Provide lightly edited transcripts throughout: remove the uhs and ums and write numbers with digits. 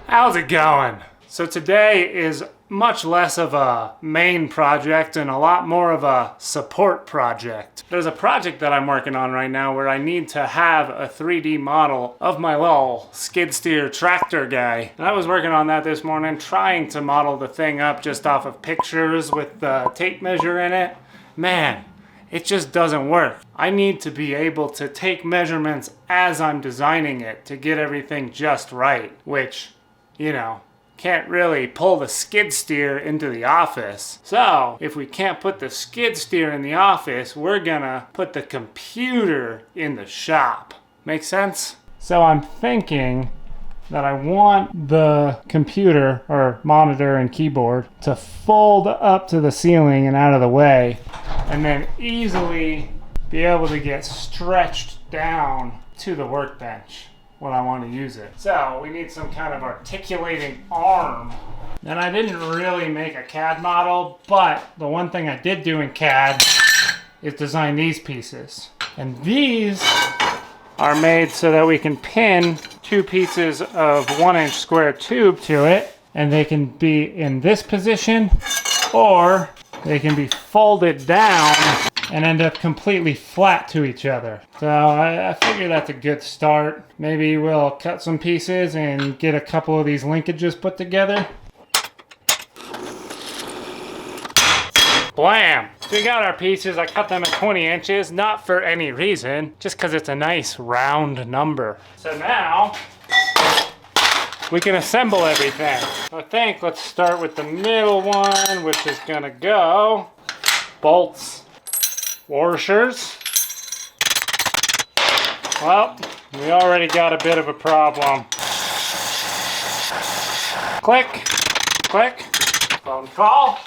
How's it going? So today is much less of a main project and a lot more of a support project. There's a project that I'm working on right now where I need to have a 3D model of my little skid steer tractor guy. And I was working on that this morning, trying to model the thing up just off of pictures with the tape measure in it. Man, it just doesn't work. I need to be able to take measurements as I'm designing it to get everything just right, which, you know, can't really pull the skid steer into the office. So if we can't put the skid steer in the office, we're gonna put the computer in the shop. Make sense? So I'm thinking that I want the computer or monitor and keyboard to fold up to the ceiling and out of the way, and then easily be able to get stretched down to the workbench when I want to use it. So we need some kind of articulating arm. And I didn't really make a CAD model, but the one thing I did do in CAD is design these pieces. And these are made so that we can pin 2 pieces of 1-inch square tube to it, and they can be in this position, or they can be folded down and end up completely flat to each other. So I figure that's a good start. Maybe we'll cut some pieces and get a couple of these linkages put together. Blam! So we got our pieces. I cut them at 20 inches, not for any reason, just because it's a nice round number. So now we can assemble everything. I think let's start with the middle one, which is gonna go bolts, washers. Well, we already got a bit of a problem. Click, click, phone call.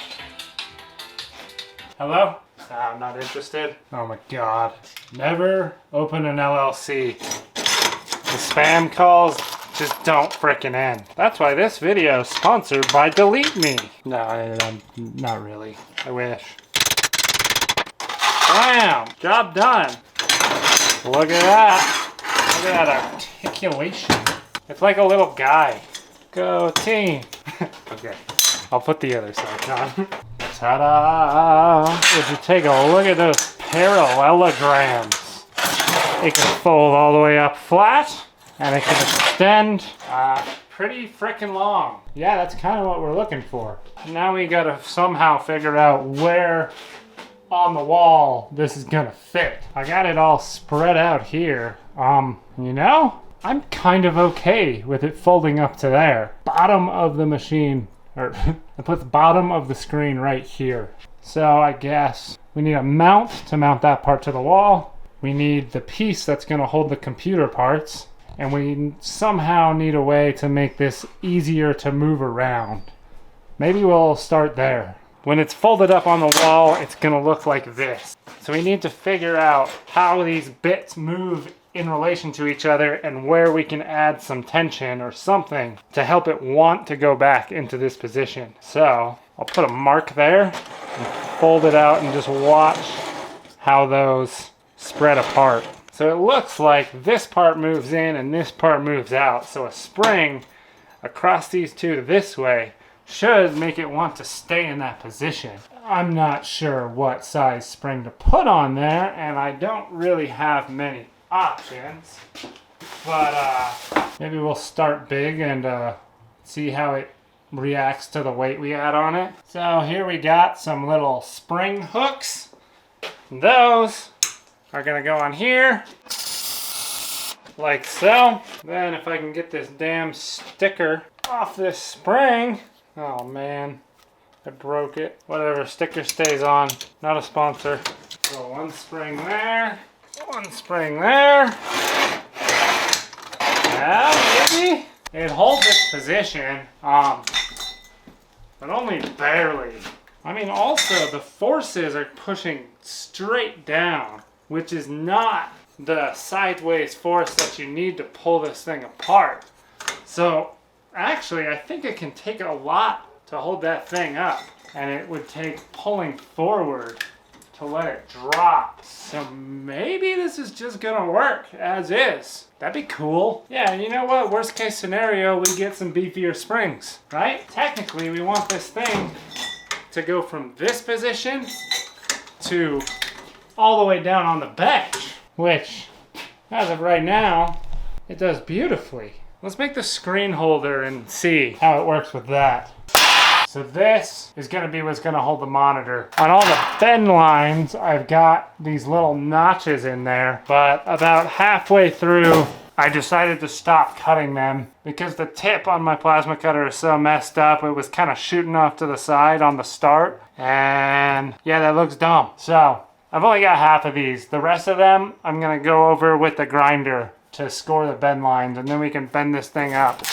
Hello? I'm not interested. Oh my God. Never open an LLC. The spam calls just don't frickin' end. That's why this video is sponsored by Delete Me. No, I'm not really. I wish. Bam! Job done. Look at that. Look at that articulation. It's like a little guy. Go team. Okay, I'll put the other side on. Ta-da! If you take a look at those parallelograms, it can fold all the way up flat, and it can extend pretty frickin' long. Yeah, that's kind of what we're looking for. Now we gotta somehow figure out where on the wall this is gonna fit. I got it all spread out here. You know, I'm kind of okay with it folding up to there. Bottom of the machine, or I put the bottom of the screen right here. So I guess we need a mount to mount that part to the wall. We need the piece that's gonna hold the computer parts, and we somehow need a way to make this easier to move around. Maybe we'll start there. When it's folded up on the wall, it's gonna look like this. So we need to figure out how these bits move in relation to each other and where we can add some tension or something to help it want to go back into this position. So I'll put a mark there and fold it out and just watch how those spread apart. So it looks like this part moves in and this part moves out. So a spring across these two this way should make it want to stay in that position. I'm not sure what size spring to put on there, and I don't really have many options, but maybe we'll start big and see how it reacts to the weight we add on it. So here we got some little spring hooks. Those are gonna go on here like so. Then if I can get this damn sticker off this spring. Oh man, I broke it. Whatever, sticker stays on. Not a sponsor. So one spring there, one spring there. Yeah, maybe it holds its position, but only barely. I mean, also the forces are pushing straight down, which is not the sideways force that you need to pull this thing apart. So actually, I think it can take a lot to hold that thing up, and it would take pulling forward to let it drop. So maybe this is just gonna work as is. That'd be cool. Yeah, and you know what? Worst case scenario, we get some beefier springs, right? Technically, we want this thing to go from this position to all the way down on the bench, which, as of right now, it does beautifully. Let's make the screen holder and see how it works with that. So this is gonna be what's gonna hold the monitor. On all the bend lines, I've got these little notches in there, but about halfway through, I decided to stop cutting them because the tip on my plasma cutter is so messed up. It was kind of shooting off to the side on the start, and yeah, that looks dumb. So I've only got half of these. The rest of them, I'm gonna go over with the grinder to score the bend lines, and then we can bend this thing up.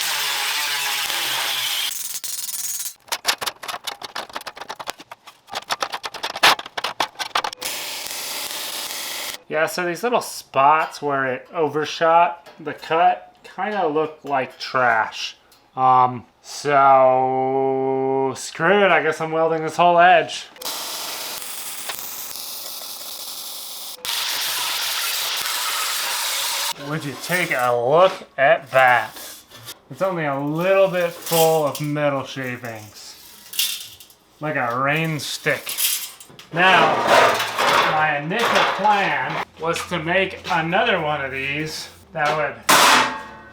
Yeah, so these little spots where it overshot the cut kind of look like trash. So screw it, I guess I'm welding this whole edge. Would you take a look at that? It's only a little bit full of metal shavings. Like a rain stick. Now, my initial plan was to make another one of these that would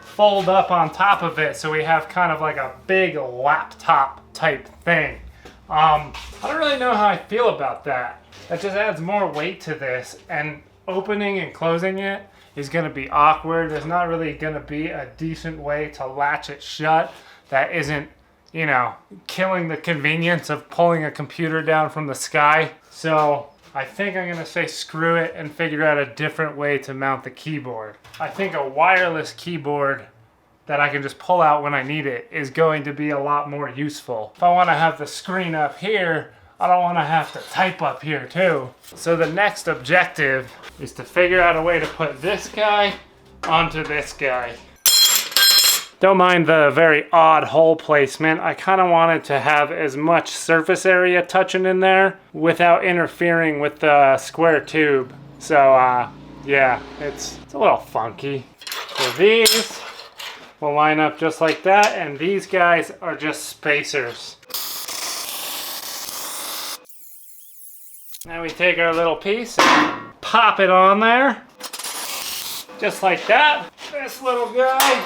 fold up on top of it so we have kind of like a big laptop type thing. I don't really know how I feel about that. That just adds more weight to this, and opening and closing it is going to be awkward. There's not really going to be a decent way to latch it shut that isn't, you know, killing the convenience of pulling a computer down from the sky. So I think I'm gonna say screw it and figure out a different way to mount the keyboard. I think a wireless keyboard that I can just pull out when I need it is going to be a lot more useful. If I wanna have the screen up here, I don't wanna have to type up here too. So the next objective is to figure out a way to put this guy onto this guy. Don't mind the very odd hole placement. I kind of wanted to have as much surface area touching in there without interfering with the square tube. So yeah, it's a little funky. So these will line up just like that, and these guys are just spacers. Now we take our little piece and pop it on there. Just like that. This little guy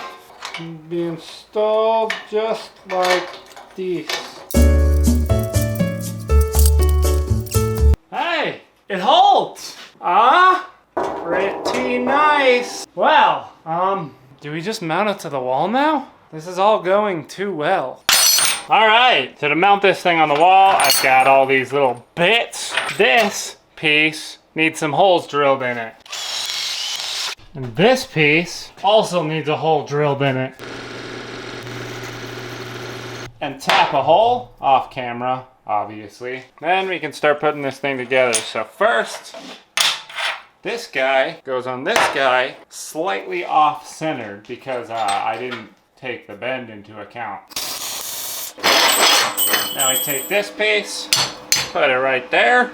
be installed just like this. Hey, it holds! Pretty nice. Well, do we just mount it to the wall now? This is all going too well. All right, so to mount this thing on the wall, I've got all these little bits. This piece needs some holes drilled in it. And this piece also needs a hole drilled in it. And tap a hole off camera, obviously. Then we can start putting this thing together. So first, this guy goes on this guy slightly off-centered because I didn't take the bend into account. Now we take this piece, put it right there.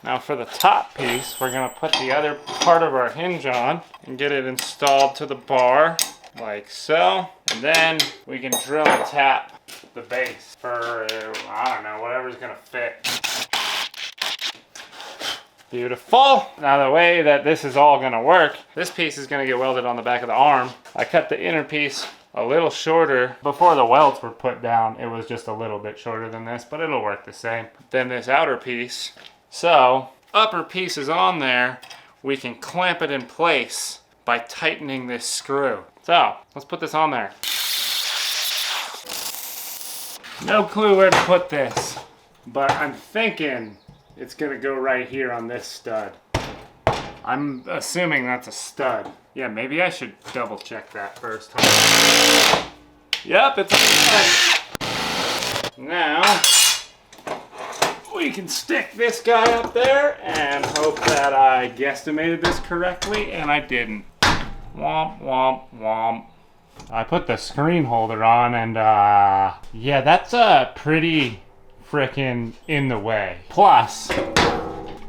Now for the top piece, we're gonna put the other part of our hinge on and get it installed to the bar, like so. And then we can drill and tap the base for, I don't know, whatever's gonna fit. Beautiful. Now the way that this is all gonna work, this piece is gonna get welded on the back of the arm. I cut the inner piece a little shorter. Before the welds were put down, it was just a little bit shorter than this, but it'll work the same. Then this outer piece. So, upper piece is on there, we can clamp it in place by tightening this screw. So, let's put this on there. No clue where to put this, but I'm thinking it's gonna go right here on this stud. I'm assuming that's a stud. Yeah, maybe I should double check that first. Yep, it's a stud. Now, we can stick this guy up there and hope that I guesstimated this correctly, and I didn't. Womp, womp, womp. I put the screen holder on, and yeah, that's pretty frickin' in the way. Plus,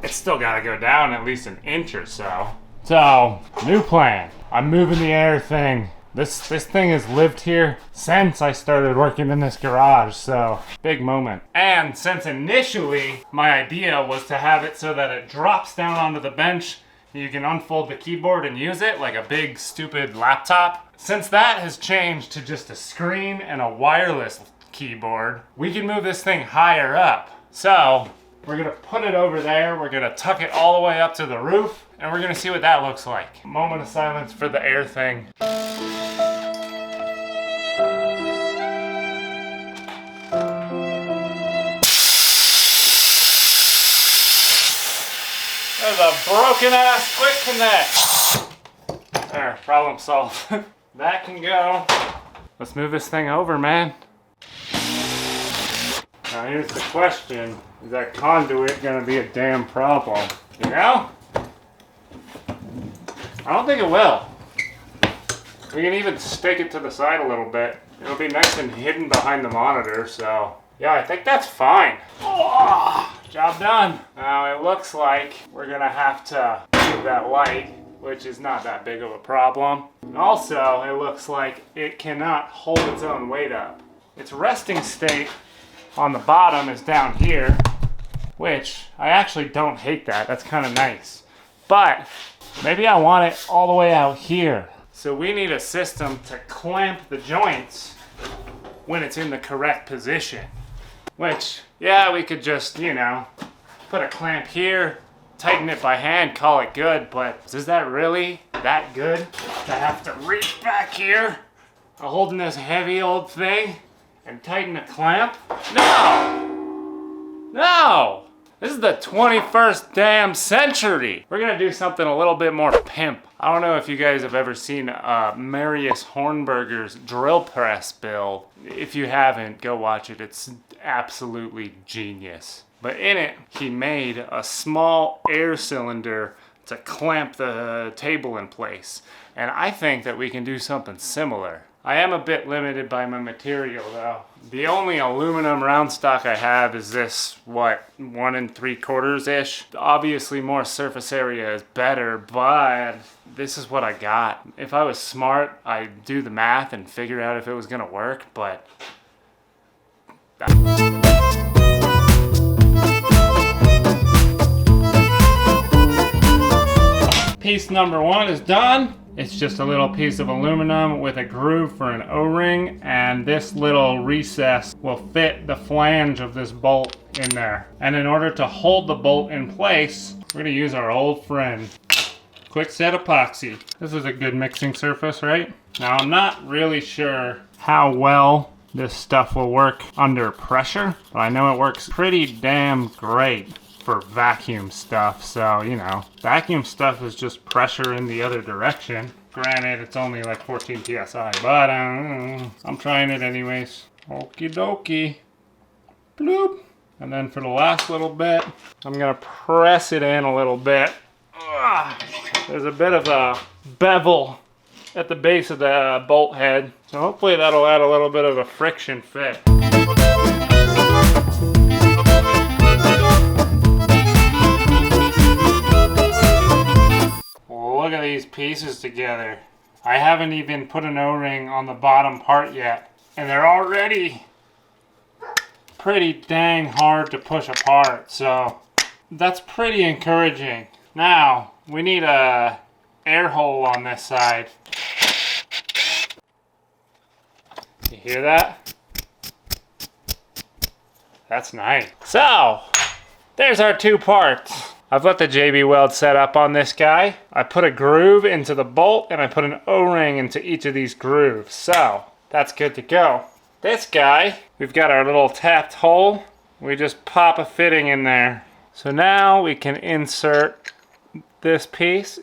it's still gotta go down at least an inch or so. So, new plan. I'm moving the air thing. This thing has lived here since I started working in this garage, so big moment. And since initially my idea was to have it so that it drops down onto the bench, you can unfold the keyboard and use it like a big stupid laptop. Since that has changed to just a screen and a wireless keyboard, we can move this thing higher up. So we're gonna put it over there, we're gonna tuck it all the way up to the roof, and we're gonna see what that looks like. Moment of silence for the air thing. There's a broken ass quick connect. There, problem solved. That can go. Let's move this thing over, man. Now here's the question. Is that conduit gonna be a damn problem? You know? I don't think it will. We can even stick it to the side a little bit. It'll be nice and hidden behind the monitor, so yeah, I think that's fine. Oh, job done. Now it looks like we're gonna have to move that light, which is not that big of a problem. Also, it looks like it cannot hold its own weight up. Its resting state on the bottom is down here, which I actually don't hate that. That's kind of nice. But maybe I want it all the way out here. So we need a system to clamp the joints when it's in the correct position. Which, yeah, we could just, you know, put a clamp here, tighten it by hand, call it good, but is that really that good to have to reach back here, holding this heavy old thing, and tighten a clamp? No! No! This is the 21st damn century! We're gonna do something a little bit more pimp. I don't know if you guys have ever seen Marius Hornberger's drill press build. If you haven't, go watch it. It's absolutely genius. But in it, he made a small air cylinder to clamp the table in place. And I think that we can do something similar. I am a bit limited by my material though. The only aluminum round stock I have is this, 1 3/4-ish. Obviously more surface area is better, but this is what I got. If I was smart, I'd do the math and figure out if it was gonna work, but piece number 1 is done. It's just a little piece of aluminum with a groove for an O-ring, and this little recess will fit the flange of this bolt in there. And in order to hold the bolt in place, we're gonna use our old friend, Quickset epoxy. This is a good mixing surface, right? Now I'm not really sure how well this stuff will work under pressure, but I know it works pretty damn great for vacuum stuff. So, you know, vacuum stuff is just pressure in the other direction. Granted, it's only like 14 psi, but I'm trying it anyways. Okie dokie. Bloop. And then for the last little bit, I'm gonna press it in a little bit. Ugh. There's a bit of a bevel at the base of the bolt head, so hopefully that'll add a little bit of a friction fit. Look at these pieces together. I haven't even put an O-ring on the bottom part yet, and they're already pretty dang hard to push apart, so that's pretty encouraging. Now, we need a air hole on this side. You hear that? That's nice. So, there's our 2 parts. I've got the JB Weld set up on this guy. I put a groove into the bolt and I put an O-ring into each of these grooves. So, that's good to go. This guy, we've got our little tapped hole. We just pop a fitting in there. So now we can insert this piece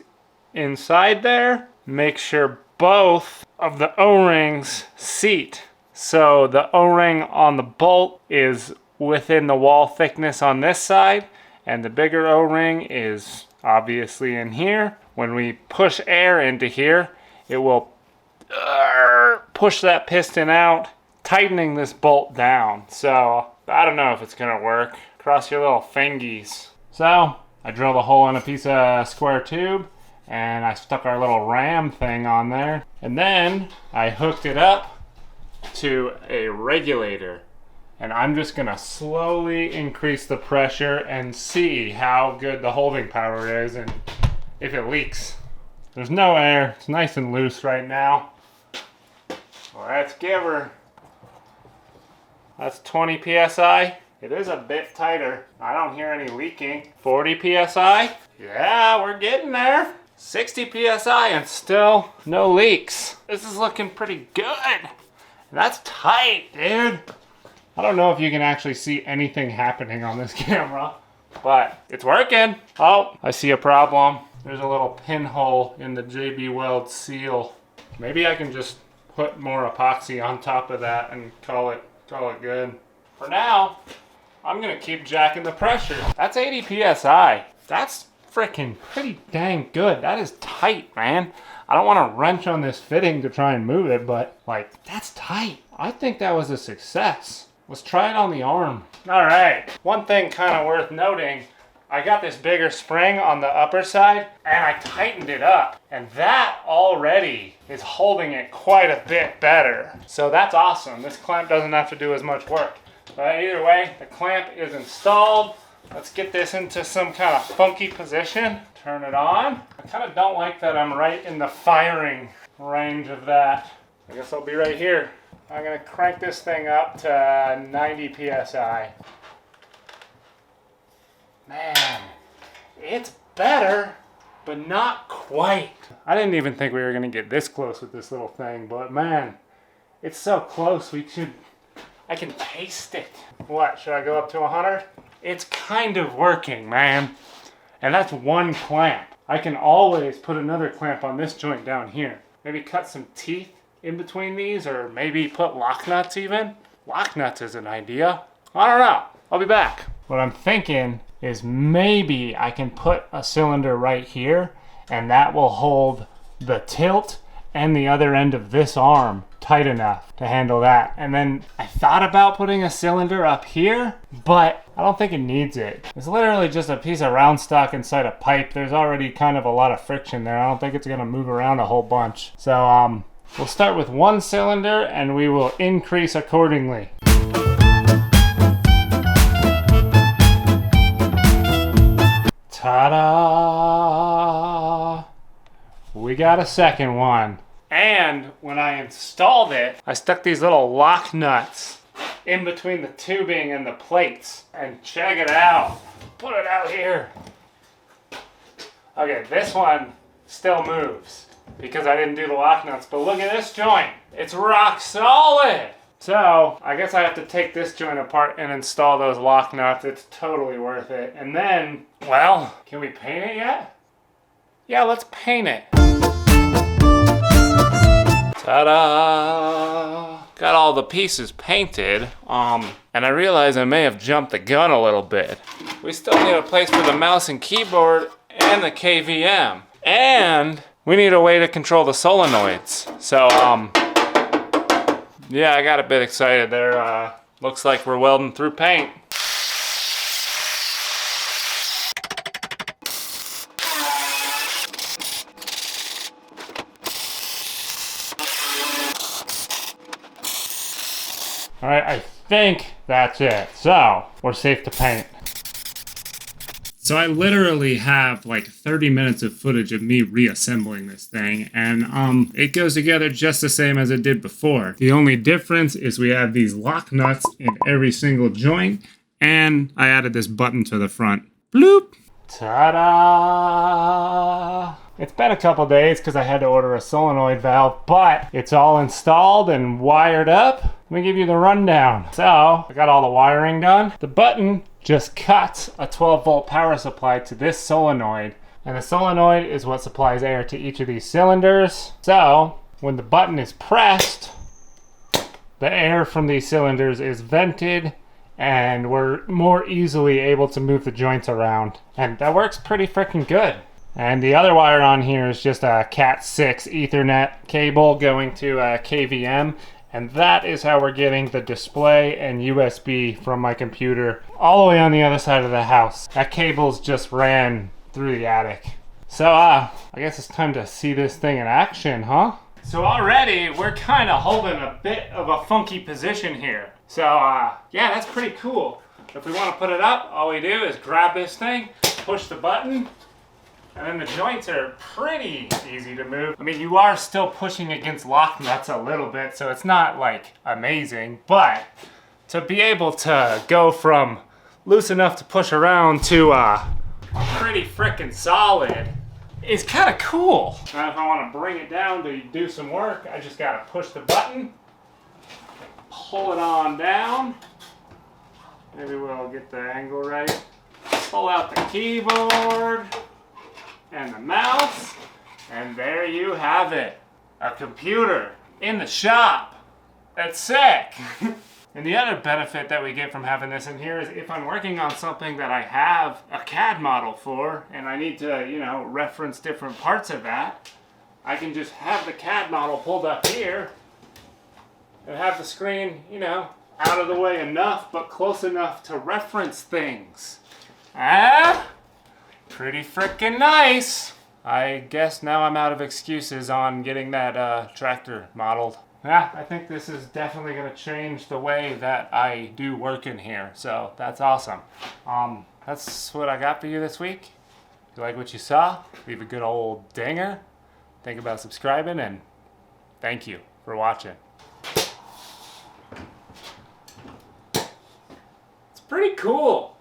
inside there. Make sure both of the O-rings seat. So the O-ring on the bolt is within the wall thickness on this side, and the bigger O-ring is obviously in here. When we push air into here, it will push that piston out, tightening this bolt down. So I don't know if it's gonna work. Cross your little fingies. So I drilled a hole in a piece of square tube and I stuck our little ram thing on there. And then I hooked it up to a regulator. And I'm just gonna slowly increase the pressure and see how good the holding power is and if it leaks. There's no air, it's nice and loose right now. Well, let's give her. That's 20 PSI. It is a bit tighter. I don't hear any leaking. 40 PSI. Yeah, we're getting there. 60 PSI and still no leaks. This is looking pretty good. That's tight, dude. I don't know if you can actually see anything happening on this camera, but it's working. Oh, I see a problem. There's a little pinhole in the JB Weld seal. Maybe I can just put more epoxy on top of that and call it good. For now, I'm gonna keep jacking the pressure. That's 80 PSI. That's freaking pretty dang good. That is tight, man. I don't want to wrench on this fitting to try and move it, but like, that's tight. I think that was a success. Let's try it on the arm. All right, one thing kind of worth noting, I got this bigger spring on the upper side and I tightened it up, and that already is holding it quite a bit better. So that's awesome. This clamp doesn't have to do as much work. But either way, the clamp is installed. Let's get this into some kind of funky position. Turn it on. I kind of don't like that I'm right in the firing range of that. I guess I'll be right here. I'm gonna crank this thing up to 90 PSI. Man, it's better, but not quite. I didn't even think we were gonna get this close with this little thing, but man, it's so close I can taste it. What, should I go up to 100? It's kind of working, man. And that's one clamp. I can always put another clamp on this joint down here. Maybe cut some teeth in between these, or maybe put lock nuts even. Lock nuts is an idea. I don't know. I'll be back. What I'm thinking is maybe I can put a cylinder right here, and that will hold the tilt and the other end of this arm tight enough to handle that. And then I thought about putting a cylinder up here, but I don't think it needs it. It's literally just a piece of round stock inside a pipe. There's already kind of a lot of friction there. I don't think it's gonna move around a whole bunch. So we'll start with one cylinder and we will increase accordingly. Ta-da! We got a second one. And when I installed it, I stuck these little lock nuts in between the tubing and the plates. And check it out. Put it out here. Okay, this one still moves because I didn't do the lock nuts, but look at this joint. It's rock solid. So I guess I have to take this joint apart and install those lock nuts. It's totally worth it. And then, well, can we paint it yet? Yeah, let's paint it. Ta-da! Got all the pieces painted, and I realize I may have jumped the gun a little bit. We still need a place for the mouse and keyboard and the KVM. And we need a way to control the solenoids. So, yeah, I got a bit excited there. Looks like we're welding through paint. All right, I think that's it. So, we're safe to paint. So I literally have like 30 minutes of footage of me reassembling this thing, and it goes together just the same as it did before. The only difference is we have these lock nuts in every single joint, and I added this button to the front. Bloop! Ta-da! It's been a couple days because I had to order a solenoid valve, but it's all installed and wired up. Let me give you the rundown. So, I got all the wiring done. The button just cuts a 12-volt power supply to this solenoid, and the solenoid is what supplies air to each of these cylinders. So, when the button is pressed, the air from these cylinders is vented, and we're more easily able to move the joints around. And that works pretty freaking good. And the other wire on here is just a Cat 6 Ethernet cable going to a KVM, And that is how we're getting the display and USB from my computer all the way on the other side of the house. That cable's just ran through the attic. So I guess it's time to see this thing in action, huh? So already we're kind of holding a bit of a funky position here. So yeah, that's pretty cool. If we want to put it up, all we do is grab this thing, push the button, and then the joints are pretty easy to move. I mean, you are still pushing against lock nuts a little bit, so it's not like amazing, but to be able to go from loose enough to push around to pretty freaking solid is kind of cool. Now if I want to bring it down to do some work, I just gotta push the button, pull it on down. Maybe we'll get the angle right. Pull out the keyboard and the mouse, and there you have it. A computer in the shop. That's sick. And the other benefit that we get from having this in here is if I'm working on something that I have a CAD model for and I need to, you know, reference different parts of that, I can just have the CAD model pulled up here and have the screen, you know, out of the way enough but close enough to reference things. Pretty freaking nice. I guess now I'm out of excuses on getting that tractor modeled. Yeah, I think this is definitely going to change the way that I do work in here, so that's awesome. That's what I got for you this week. If you like what you saw, leave a good old dinger. Think about subscribing, and thank you for watching. It's pretty cool.